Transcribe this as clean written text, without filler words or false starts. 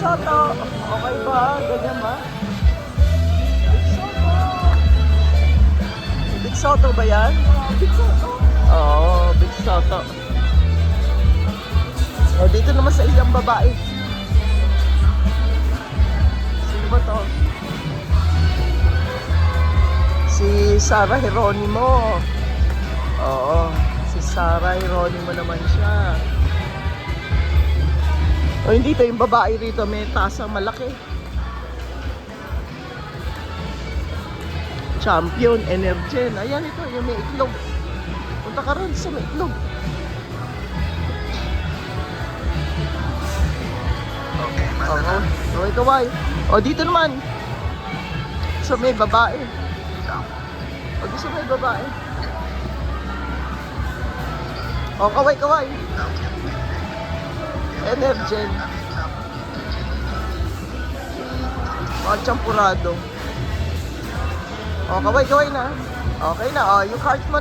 Soto. Okay ba? Ganyan ba? Big Soto. Big Soto ba yan? Big Soto. Oo, Big Soto. O, dito naman sa isang babae. Sino ba to? Si Sarah Geronimo. Oo, si Sarah Geronimo naman siya. O, hindi to yung babae rito. May tasang malaki. Champion, Energen. Ayan ito, yung may itlog. Punta ka rin sa may itlog. Oo. Okay, kaway. O, dito naman. Sa may babae. O, dito sa may babae. O, kaway, kaway. Energen. Mga champurado. O, kaway, kaway na. Okay na. O, yung cart mo